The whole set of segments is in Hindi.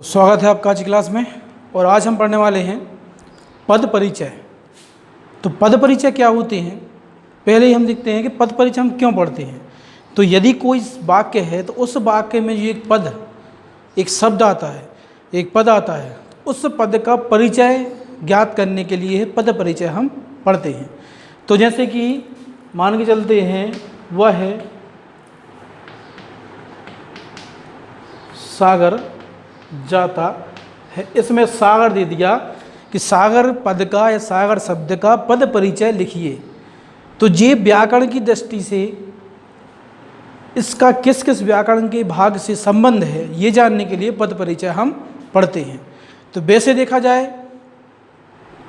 स्वागत है आपका आज की क्लास में। और आज हम पढ़ने वाले हैं पद परिचय। तो पद परिचय क्या होते हैं, पहले ही हम देखते हैं कि पद परिचय हम क्यों पढ़ते हैं। तो यदि कोई वाक्य है तो उस वाक्य में जो एक पद, एक शब्द आता है, एक पद आता है, उस पद का परिचय ज्ञात करने के लिए पद परिचय हम पढ़ते हैं। तो जैसे कि मान के चलते हैं वह है सागर जाता है, इसमें सागर दे दिया कि सागर पद का या सागर शब्द का पद परिचय लिखिए। तो ये व्याकरण की दृष्टि से इसका किस किस व्याकरण के भाग से संबंध है, ये जानने के लिए पद परिचय हम पढ़ते हैं। तो वैसे देखा जाए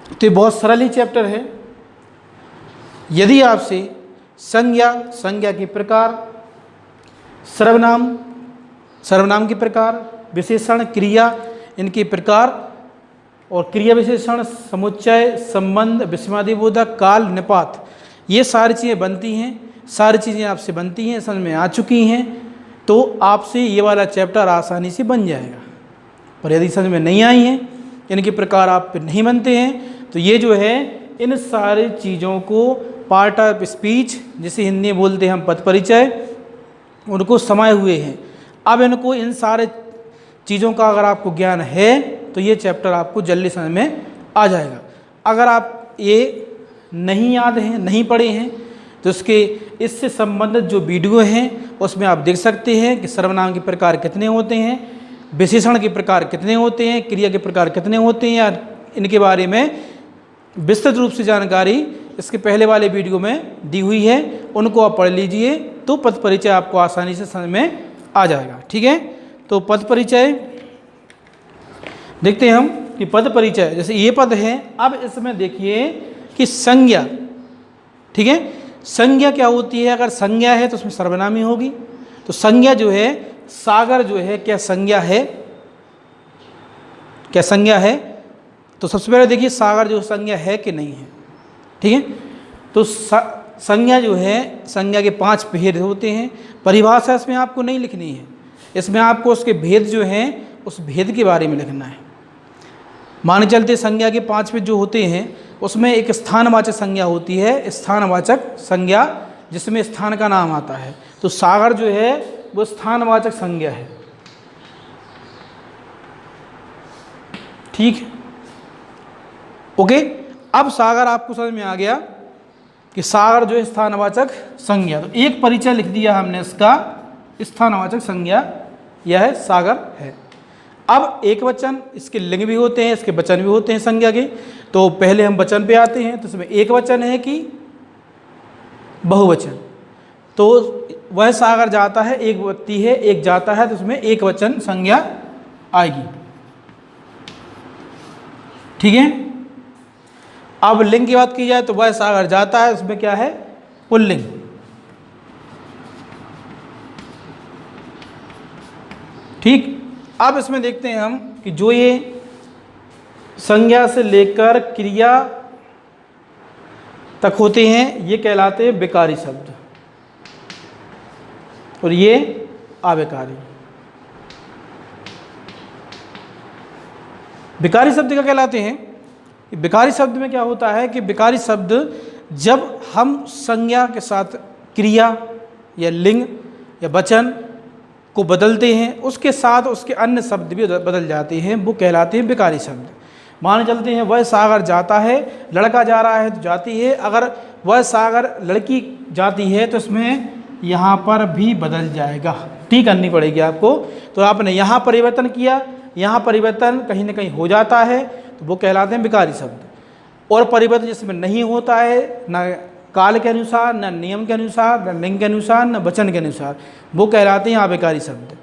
तो ये बहुत सरल ही चैप्टर है। यदि आपसे संज्ञा के प्रकार, सर्वनाम के प्रकार, विशेषण, क्रिया, इनके प्रकार और क्रिया विशेषण, समुच्चय, संबंध, विस्मयादिबोधक, काल, निपात, ये सारी चीज़ें बनती हैं, सारी चीज़ें आपसे बनती हैं, समझ में आ चुकी हैं, तो आपसे ये वाला चैप्टर आसानी से बन जाएगा। पर यदि समझ में नहीं आई हैं, इनके प्रकार आप नहीं बनते हैं, तो ये जो है इन सारी चीज़ों को पार्ट ऑफ स्पीच, जिसे हिंदी में बोलते हैं हम पद परिचय, उनको समाये हुए हैं। अब इनको इन सारे चीज़ों का अगर आपको ज्ञान है तो ये चैप्टर आपको जल्दी समझ में आ जाएगा। अगर आप ये नहीं याद हैं, नहीं पढ़े हैं, तो इससे संबंधित जो वीडियो हैं उसमें आप देख सकते हैं कि सर्वनाम के प्रकार कितने होते हैं, विशेषण के प्रकार कितने होते हैं, क्रिया के प्रकार कितने होते हैं, या इनके बारे में विस्तृत रूप से जानकारी इसके पहले वाले वीडियो में दी हुई है, उनको आप पढ़ लीजिए तो पद परिचय आपको आसानी से समझ में आ जाएगा। ठीक है, तो पद परिचय देखते हैं हम कि पद परिचय जैसे ये पद है। अब इसमें देखिए कि संज्ञा, ठीक है, संज्ञा क्या होती है। अगर संज्ञा है तो उसमें सर्वनामी होगी। तो संज्ञा जो है, सागर जो है, क्या संज्ञा है, क्या संज्ञा है। तो सबसे पहले देखिए सागर जो संज्ञा है कि नहीं है। ठीक है, तो संज्ञा जो है, संज्ञा के 5 भेद होते हैं। परिभाषा इसमें आपको नहीं लिखनी है, इसमें आपको उसके भेद जो हैं उस भेद के बारे में लिखना है। मान चलते संज्ञा के 5 भेद जो होते हैं उसमें एक स्थानवाचक संज्ञा होती है, स्थानवाचक संज्ञा जिसमें स्थान का नाम आता है। तो सागर जो है वो स्थानवाचक संज्ञा है। ठीक, ओके। अब सागर आपको समझ में आ गया कि सागर जो है स्थानवाचक संज्ञा। तो एक परिचय लिख दिया हमने इसका, स्थानवाचक संज्ञा यह है, सागर है। अब एक वचन, इसके लिंग भी होते हैं, इसके वचन भी होते हैं संज्ञा के। तो पहले हम वचन पे आते हैं। तो इसमें एक वचन है कि बहुवचन। तो वह सागर जाता है, एक व्यक्ति है, एक जाता है, तो उसमें एक वचन संज्ञा आएगी। ठीक है, अब लिंग की बात की जाए तो वह सागर जाता है, उसमें क्या है, पुल्लिंग। ठीक, अब इसमें देखते हैं हम कि जो ये संज्ञा से लेकर क्रिया तक होते हैं ये कहलाते हैं विकारी शब्द, और ये अविकारी। विकारी शब्द क्या कहलाते हैं। विकारी शब्द में क्या होता है कि विकारी शब्द जब हम संज्ञा के साथ क्रिया या लिंग या वचन को बदलते हैं, उसके साथ उसके अन्य शब्द भी बदल जाते हैं, वो कहलाते हैं विकारी शब्द। मान चलते हैं वह सागर जाता है, लड़का जा रहा है तो जाती है। अगर वह सागर लड़की जाती है तो इसमें यहाँ पर भी बदल जाएगा, ठीक करनी पड़ेगी आपको। तो आपने यहाँ परिवर्तन किया, यहाँ परिवर्तन कहीं ना कहीं हो जाता है, तो वो कहलाते हैं विकारी शब्द। और परिवर्तन जिसमें नहीं होता है, न काल के अनुसार, न नियम के अनुसार, न लिंग के अनुसार, न वचन के अनुसार, वो कहलाते हैं अविकारी शब्द।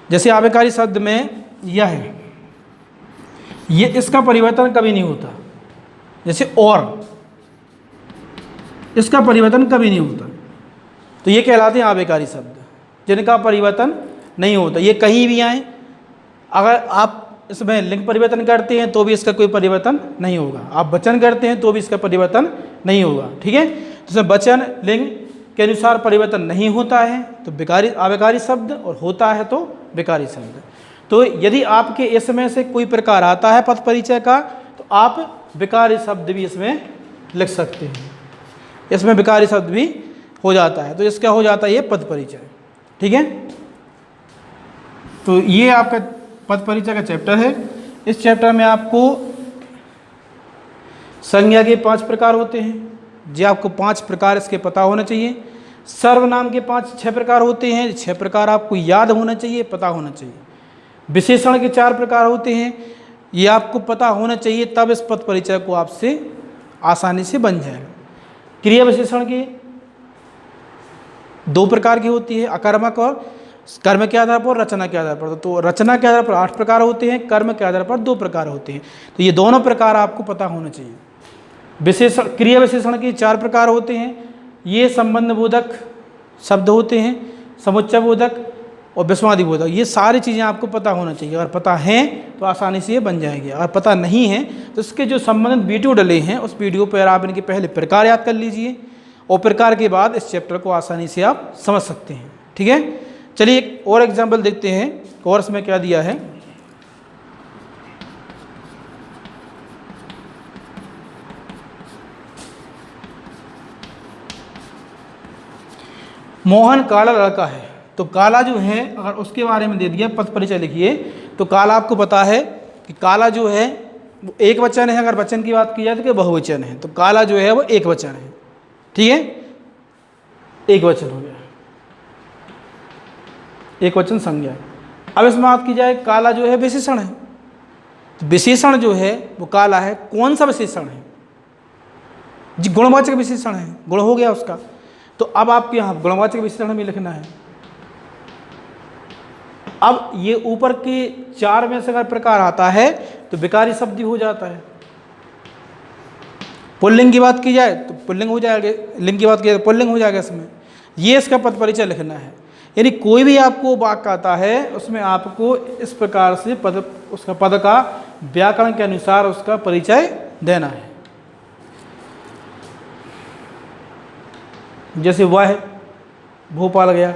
जैसे अविकारी शब्द में यह है, ये इसका परिवर्तन कभी नहीं होता। जैसे और, इसका परिवर्तन कभी नहीं होता, तो ये कहलाते हैं अविकारी शब्द जिनका परिवर्तन नहीं होता। ये कहीं भी आए, अगर आप इसमें लिंग परिवर्तन करते हैं तो भी इसका कोई परिवर्तन नहीं होगा, आप वचन करते हैं तो भी इसका परिवर्तन नहीं होगा। ठीक है, तो इसमें वचन लिंग के अनुसार परिवर्तन नहीं होता है तो अविकारी शब्द, और होता है तो विकारी शब्द। तो यदि आपके इसमें से कोई प्रकार आता है पद परिचय का, तो आप विकारी शब्द भी इसमें लिख सकते हैं। इसमें विकारी शब्द भी हो जाता है, तो इसका हो जाता है ये पद परिचय। ठीक है, तो ये आपका पद परिचय का चैप्टर है। इस चैप्टर में आपको संज्ञा के 5 प्रकार होते हैं, जी आपको 5 प्रकार इसके पता होना चाहिए। सर्वनाम के 6 प्रकार होते हैं, 6 प्रकार आपको याद होना चाहिए, पता होना चाहिए। विशेषण के 4 प्रकार होते हैं, ये आपको पता होना चाहिए, तब इस पद परिचय को आपसे आसानी से बन जाएगा। क्रिया विशेषण की 2 प्रकार की होती है, अकर्मक और कर्म के आधार पर, रचना के आधार पर। तो रचना के आधार पर 8 प्रकार होते हैं, कर्म के आधार पर 2 प्रकार होते हैं। तो ये दोनों प्रकार आपको पता होना चाहिए। विशेषण, क्रिया विशेषण के 4 प्रकार होते हैं, ये संबंध बोधक शब्द होते हैं, समुच्चय बोधक और विस्मादि बोधक। ये सारी चीज़ें आपको पता होना चाहिए। अगर पता है तो आसानी से ये बन जाएगी, अगर पता नहीं है तो इसके जो संबंधित वीडियो डले हैं उस वीडियो पर आप इनके पहले प्रकार याद कर लीजिए, और प्रकार के बाद इस चैप्टर को आसानी से आप समझ सकते हैं। ठीक है, चलिए एक और एग्जाम्पल देखते हैं कोर्स में क्या दिया है। मोहन काला लड़का है, तो काला जो है अगर उसके बारे में दे दिया, पद परिचय लिखिए। तो काला आपको पता है कि काला जो है वो एक वचन है, अगर वचन की बात की जाए तो कि बहुवचन है। तो काला जो है वो एक वचन है। ठीक है, एक वचन हो गया, एक वचन संज्ञा। अब इसमें बात की जाए, काला जो है विशेषण है, तो विशेषण जो है वो काला है। कौन सा विशेषण है जी? गुणवाचक विशेषण है, गुण हो गया उसका। तो अब आपको यहाँ गुणवाचक विशेषण में लिखना है। अब ये ऊपर के 4 में से अगर प्रकार आता है तो विकारी शब्द हो जाता है। पुल्लिंग की बात की जाए तो पुल्लिंग हो जाएगा, लिंग की बात की जाए तो पुल्लिंग हो जाएगा। इसमें ये इसका पद परिचय लिखना है। यानी कोई भी आपको वाक्य आता है उसमें आपको इस प्रकार से उसका पद का व्याकरण के अनुसार उसका परिचय देना है। जैसे वह भोपाल गया,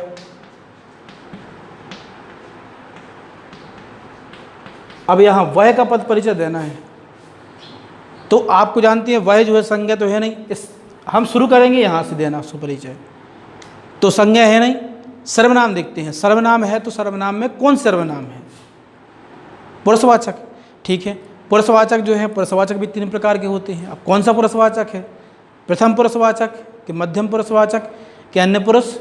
अब यहाँ वह का पद परिचय देना है। तो आपको जानती है वह जो है संज्ञा तो है नहीं, इस हम शुरू करेंगे यहाँ से देना उसको परिचय। तो संज्ञा है नहीं, सर्वनाम देखते हैं। सर्वनाम है तो सर्वनाम में कौन सर्वनाम है? पुरुषवाचक। ठीक है, पुरुषवाचक जो है, पुरुषवाचक भी 3 प्रकार के होते हैं। अब कौन सा पुरुषवाचक है? प्रथम पुरुषवाचक कि मध्यम पुरुषवाचक कि अन्य पुरुष?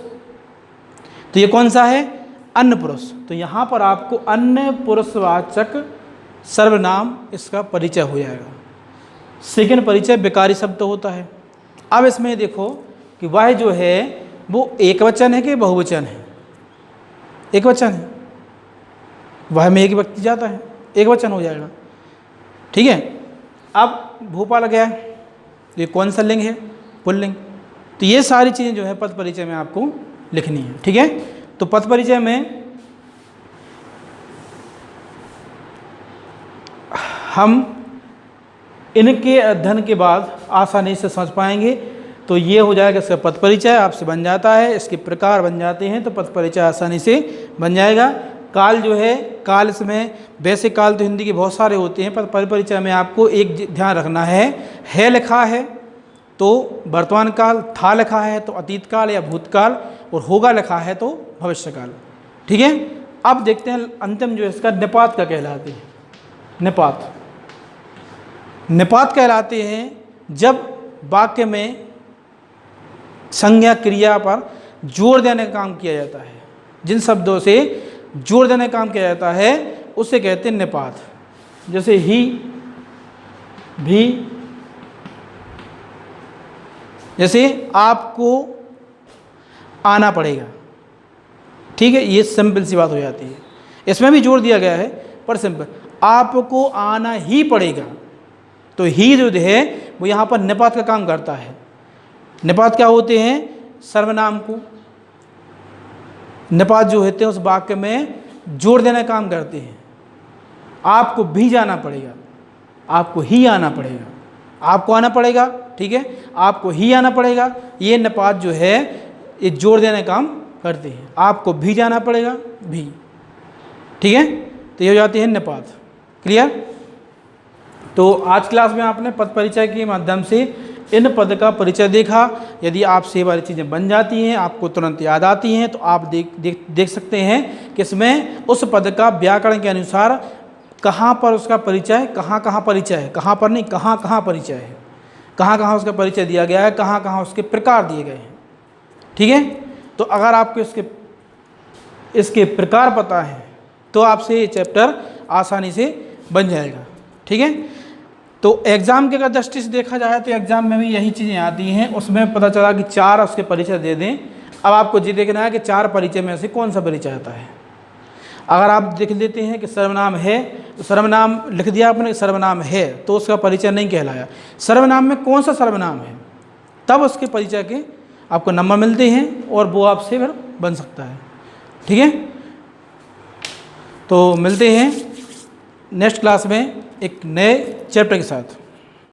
तो ये कौन सा है? अन्य पुरुष। तो यहाँ पर आपको अन्य पुरुषवाचक सर्वनाम इसका परिचय हो जाएगा। सेकंड परिचय विकारी शब्द होता है। अब इसमें देखो कि वह जो है वो एक वचन है कि बहुवचन है? एक वचन है, वह में एक व्यक्ति जाता है, एक वचन हो जाएगा। ठीक है, अब भोपाल गया, ये कौन सा लिंग है? पुल्लिंग। तो ये सारी चीज़ें जो है पद परिचय में आपको लिखनी है। ठीक है, तो पद परिचय में हम इनके अध्ययन के बाद आसानी से समझ पाएंगे। तो ये हो जाएगा इसका पद परिचय आपसे बन जाता है, इसके प्रकार बन जाते हैं, तो पद परिचय आसानी से बन जाएगा। काल जो है, काल इसमें वैसे काल तो हिंदी के बहुत सारे होते हैं, पर पद परिचय में आपको एक ध्यान रखना है लिखा है तो वर्तमान काल, था लिखा है तो अतीत काल या भूतकाल, और होगा लिखा है तो भविष्य काल। ठीक है, अब देखते हैं अंतिम जो है इसका निपात का कहलाते हैं। निपात, निपात कहलाते हैं जब वाक्य में संज्ञा क्रिया पर जोर देने का काम किया जाता है। जिन शब्दों से जोर देने का काम किया जाता है उसे कहते हैं निपात। जैसे ही, भी, जैसे आपको आना पड़ेगा। ठीक है, ये सिंपल सी बात हो जाती है। इसमें भी जोर दिया गया है पर सिंपल, आपको आना ही पड़ेगा। तो ही जो है वो यहाँ पर निपात का काम करता है। निपात क्या होते हैं? सर्वनाम को निपात जो होते हैं उस वाक्य में जोर देने का काम करते हैं। आपको भी जाना पड़ेगा, आपको ही आना पड़ेगा, आपको आना पड़ेगा। ठीक है, आपको ही आना पड़ेगा, ये निपात जो है ये जोर देने का काम करते हैं। आपको भी जाना पड़ेगा, भी। ठीक है, तो ये हो जाती है निपात। क्लियर? तो आज क्लास में आपने पद परिचय के माध्यम से इन पद का परिचय देखा। यदि आपसे ये वाली चीज़ें बन जाती हैं, आपको तुरंत याद आती हैं, तो आप देख सकते हैं कि इसमें उस पद का व्याकरण के अनुसार कहाँ पर उसका परिचय, कहाँ परिचय है, कहाँ पर नहीं, कहाँ परिचय है, कहाँ उसका परिचय दिया गया है, कहाँ उसके प्रकार दिए गए हैं। ठीक है? तो अगर आपको इसके प्रकार पता है तो आपसे ये चैप्टर आसानी से बन जाएगा। ठीक है? तो एग्ज़ाम के अगर दृष्टि से देखा जाए तो एग्ज़ाम में भी यही चीज़ें आती हैं। उसमें पता चला कि 4 उसके परिचय दे दें। अब आपको ये देखना है कि 4 परिचय में से कौन सा परिचय आता है। अगर आप देख लेते हैं कि सर्वनाम है, तो सर्वनाम लिख दिया आपने, सर्वनाम है तो उसका परिचय नहीं कहलाया। सर्वनाम में कौन सा सर्वनाम है, तब उसके परिचय के आपको नंबर मिलते हैं और वो आपसे फिर बन सकता है। ठीक है? तो मिलते हैं नेक्स्ट क्लास में एक नए चैप्टर के साथ।